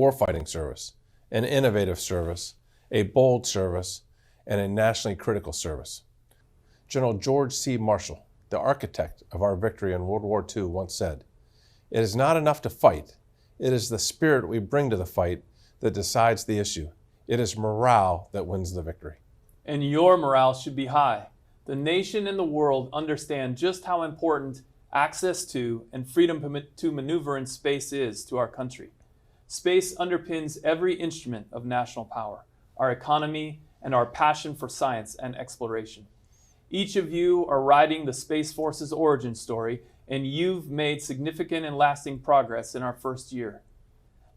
warfighting service, an innovative service, a bold service, and a nationally critical service. General George C. Marshall, the architect of our victory in World War II, once said, "It is not enough to fight. It is the spirit we bring to the fight that decides the issue. It is morale that wins the victory." And your morale should be high. The nation and the world understand just how important access to and freedom to maneuver in space is to our country. Space underpins every instrument of national power, our economy, and our passion for science and exploration. Each of you are writing the Space Force's origin story, and you've made significant and lasting progress in our first year.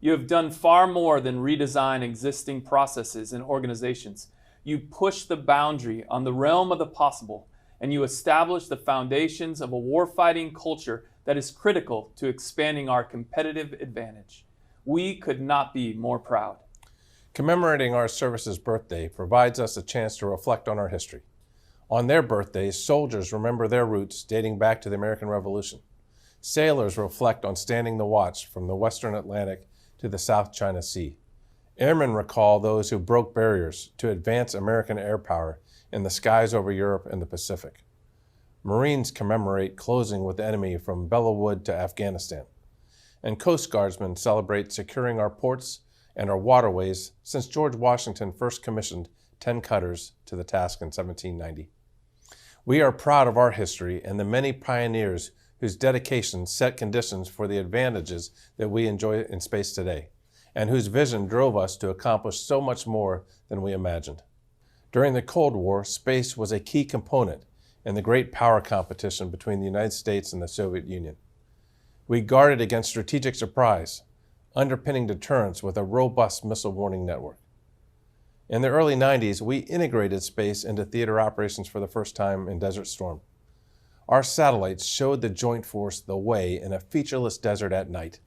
You have done far more than redesign existing processes and organizations. You push the boundary on the realm of the possible, and you establish the foundations of a warfighting culture that is critical to expanding our competitive advantage. We could not be more proud. Commemorating our service's birthday provides us a chance to reflect on our history. On their birthdays, soldiers remember their roots dating back to the American Revolution. Sailors reflect on standing the watch from the Western Atlantic to the South China Sea. Airmen recall those who broke barriers to advance American air power in the skies over Europe and the Pacific. Marines commemorate closing with the enemy from Bellawood to Afghanistan. And Coast Guardsmen celebrate securing our ports and our waterways since George Washington first commissioned 10 cutters to the task in 1790. We are proud of our history and the many pioneers whose dedication set conditions for the advantages that we enjoy in space today, and whose vision drove us to accomplish so much more than we imagined. During the Cold War, space was a key component in the great power competition between the United States and the Soviet Union. We guarded against strategic surprise, underpinning deterrence with a robust missile warning network. In the early 90s, we integrated space into theater operations for the first time in Desert Storm. Our satellites showed the Joint Force the way in a featureless desert at night,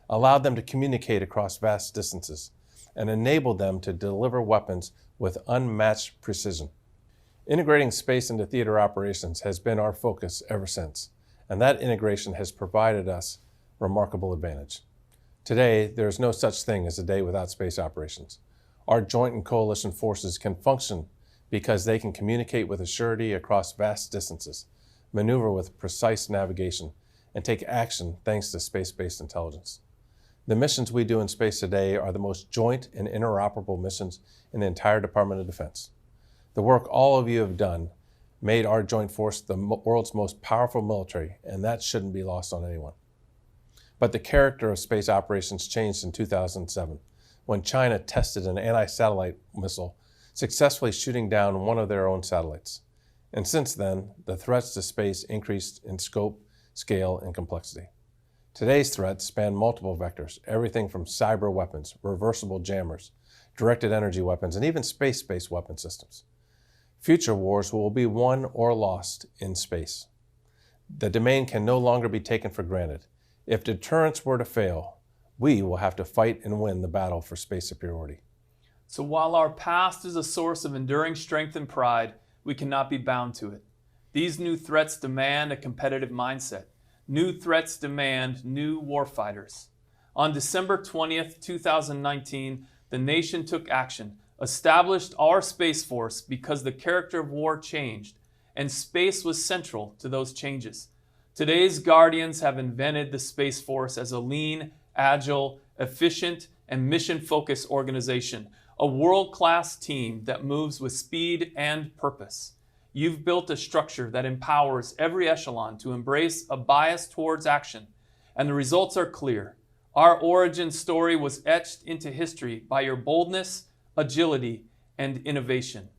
allowed them to communicate across vast distances, and enabled them to deliver weapons with unmatched precision. Integrating space into theater operations has been our focus ever since, and that integration has provided us remarkable advantage. Today, there is no such thing as a day without space operations. Our joint and coalition forces can function because they can communicate with assurity across vast distances, maneuver with precise navigation, and take action thanks to space-based intelligence. The missions we do in space today are the most joint and interoperable missions in the entire Department of Defense. The work all of you have done made our joint force the world's most powerful military, and that shouldn't be lost on anyone. But the character of space operations changed in 2007, when China tested an anti-satellite missile, successfully shooting down one of their own satellites. And since then, the threats to space increased in scope, scale, and complexity. Today's threats span multiple vectors, everything from cyber weapons, reversible jammers, directed energy weapons, and even space-based weapon systems. Future wars will be won or lost in space. The domain can no longer be taken for granted. If deterrence were to fail, we will have to fight and win the battle for space superiority. So while our past is a source of enduring strength and pride, we cannot be bound to it. These new threats demand a competitive mindset. New threats demand new warfighters. On December 20th, 2019, the nation took action, established our Space Force because the character of war changed, and space was central to those changes. Today's Guardians have invented the Space Force as a lean, agile, efficient, and mission-focused organization, a world-class team that moves with speed and purpose. You've built a structure that empowers every echelon to embrace a bias towards action, and the results are clear. Our origin story was etched into history by your boldness, agility, and innovation.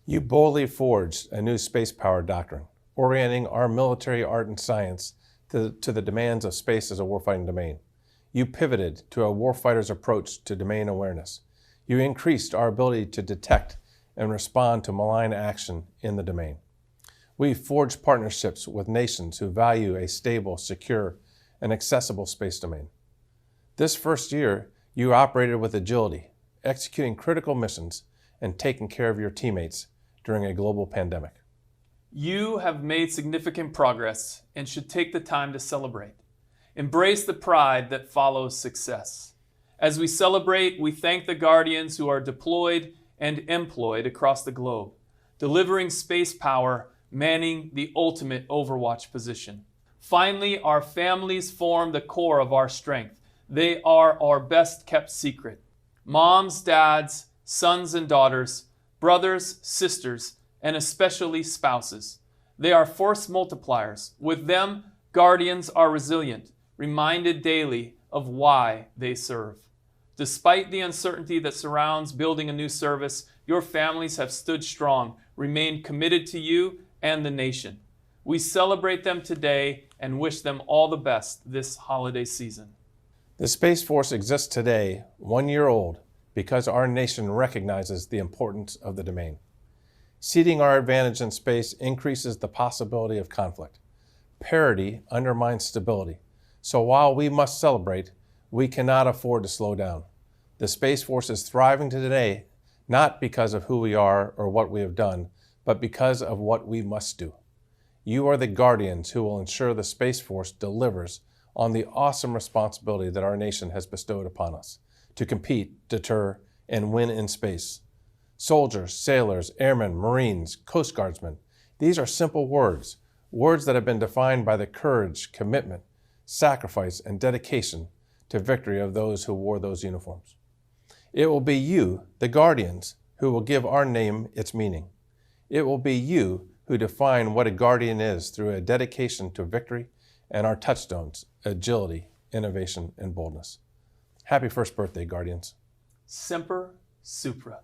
You boldly forged a new space power doctrine, orienting our military art and science to the demands of space as a warfighting domain. You pivoted to a warfighter's approach to domain awareness. You increased our ability to detect and respond to malign action in the domain. We forged partnerships with nations who value a stable, secure, and accessible space domain. This first year, you operated with agility, executing critical missions and taking care of your teammates during a global pandemic. You have made significant progress and should take the time to celebrate. Embrace the pride that follows success. As we celebrate, we thank the Guardians who are deployed and employed across the globe, delivering space power, manning the ultimate Overwatch position. Finally, our families form the core of our strength. They are our best kept secret. Moms, dads, sons and daughters, brothers, sisters, and especially spouses. They are force multipliers. With them, Guardians are resilient, reminded daily of why they serve. Despite the uncertainty that surrounds building a new service, your families have stood strong, remained committed to you and the nation. We celebrate them today and wish them all the best this holiday season. The Space Force exists today, 1 year old, because our nation recognizes the importance of the domain. Ceding our advantage in space increases the possibility of conflict. Parity undermines stability. So while we must celebrate, we cannot afford to slow down. The Space Force is thriving today, not because of who we are or what we have done, but because of what we must do. You are the guardians who will ensure the Space Force delivers on the awesome responsibility that our nation has bestowed upon us to compete, deter, and win in space. Soldiers, sailors, airmen, Marines, Coast Guardsmen, these are simple words, words that have been defined by the courage, commitment, sacrifice, and dedication to victory of those who wore those uniforms. It will be you, the guardians, who will give our name its meaning. It will be you who define what a guardian is through a dedication to victory and our touchstones, agility, innovation, and boldness. Happy first birthday, Guardians. Semper Supra.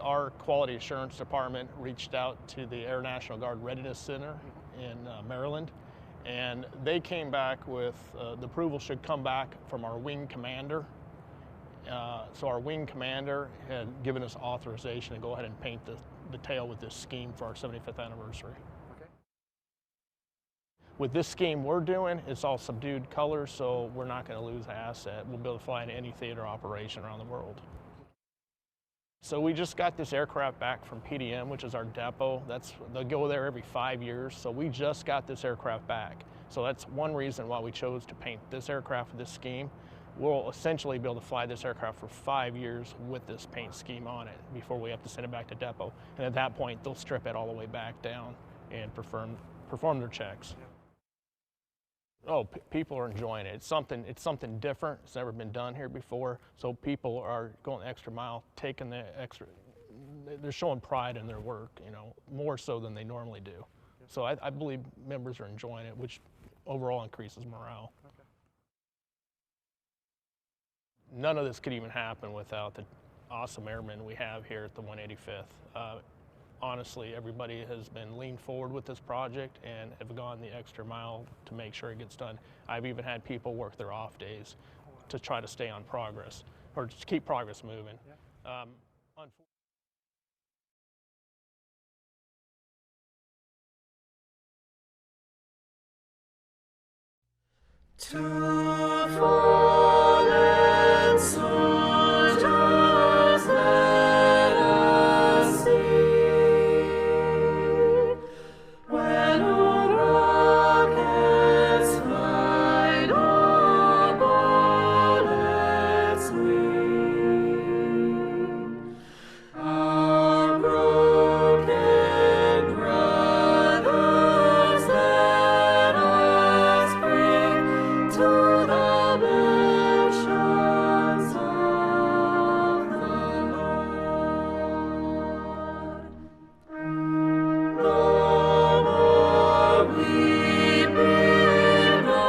Our quality assurance department reached out to the Air National Guard Readiness Center in Maryland, and they came back with the approval should come back from our wing commander. So our wing commander had given us authorization to go ahead and paint the tail with this scheme for our 75th anniversary. Okay. With this scheme we're doing, it's all subdued colors, so we're not going to lose the asset. We'll be able to fly in any theater operation around the world. So we just got this aircraft back from PDM, which is our depot. They'll go there every 5 years. So we just got this aircraft back. So that's one reason why we chose to paint this aircraft with this scheme. We'll essentially be able to fly this aircraft for 5 years with this paint scheme on it before we have to send it back to depot. And at that point, they'll strip it all the way back down and perform their checks. Oh, people are enjoying it. It's something different. It's never been done here before. So people are going the extra mile, taking the extra. They're showing pride in their work, you know, more so than they normally do. So I believe members are enjoying it, which overall increases morale. Okay. None of this could even happen without the awesome airmen we have here at the 185th. Honestly, everybody has been leaned forward with this project and have gone the extra mile to make sure it gets done. I've even had people work their off days to try to stay on progress or to keep progress moving. Yeah. To fallen soldiers, let us sing. When all rockets fly, no bullets wing. Our broken brothers, let us bring to the mansions of the Lord. No more weeping, no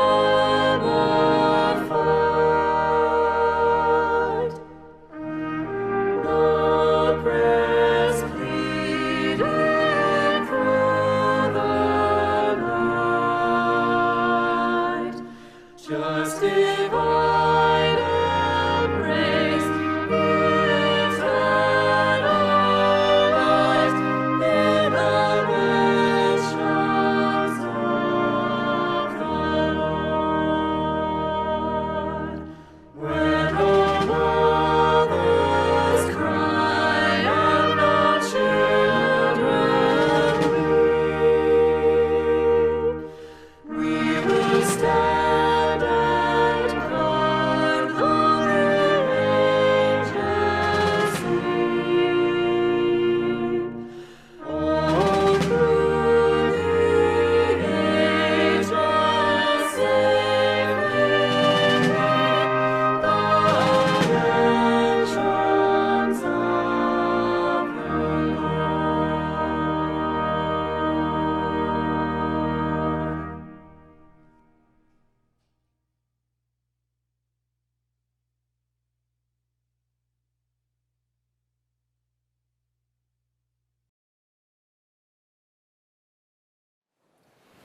more fight, no prayers pleading through the night. Just divine embrace, eternal light in the mansions of the Lord. Where no mothers cry and no children weep, we will stand and guard the angels sing. All through the ages safely meet the mansions of the Lord.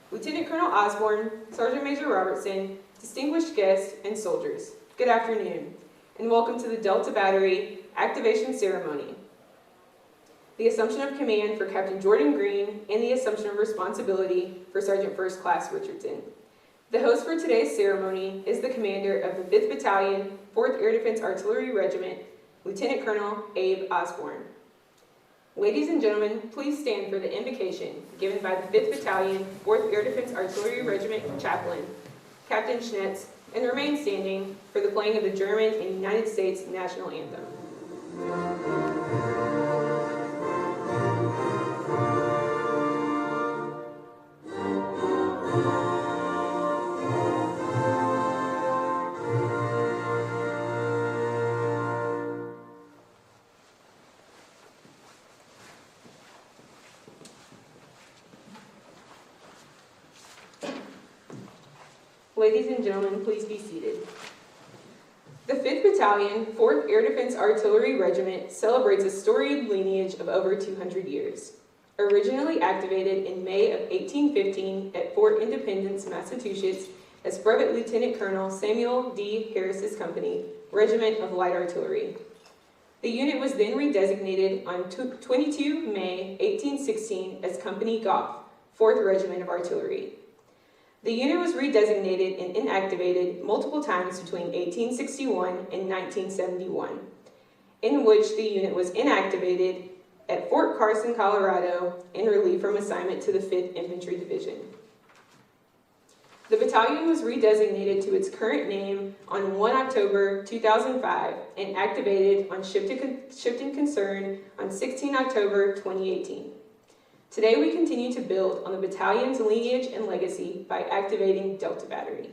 Lieutenant Colonel Osborne, Sergeant Major Robertson, distinguished guests, and soldiers, good afternoon, and welcome to the Delta Battery Activation Ceremony. The assumption of command for Captain Jordan Green and the assumption of responsibility for Sergeant First Class Richardson. The host for today's ceremony is the commander of the 5th Battalion, 4th Air Defense Artillery Regiment, Lieutenant Colonel Abe Osborne. Ladies and gentlemen, please stand for the invocation given by the 5th Battalion, 4th Air Defense Artillery Regiment Chaplain, Captain Schnetz, and remain standing for the playing of the German and United States National Anthem. Ladies and gentlemen, please be seated. The 5th Battalion, 4th Air Defense Artillery Regiment celebrates a storied lineage of over 200 years. Originally activated in May of 1815 at Fort Independence, Massachusetts, as Brevet Lieutenant Colonel Samuel D. Harris's Company, Regiment of Light Artillery. The unit was then redesignated on 22 May 1816 as Company Goff, 4th Regiment of Artillery. The unit was redesignated and inactivated multiple times between 1861 and 1971, in which the unit was inactivated at Fort Carson, Colorado, in relief from assignment to the 5th Infantry Division. The battalion was redesignated to its current name on 1 October 2005 and activated on shifting concern on 16 October 2018. Today we continue to build on the battalion's lineage and legacy by activating Delta Battery.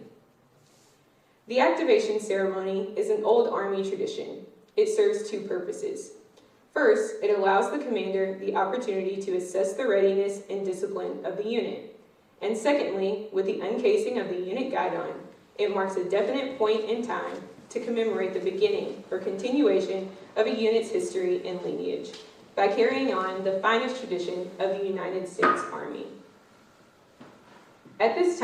The activation ceremony is an old Army tradition. It serves two purposes. First, it allows the commander the opportunity to assess the readiness and discipline of the unit. And secondly, with the uncasing of the unit guidon, it marks a definite point in time to commemorate the beginning or continuation of a unit's history and lineage by carrying on the finest tradition of the United States Army. At this time,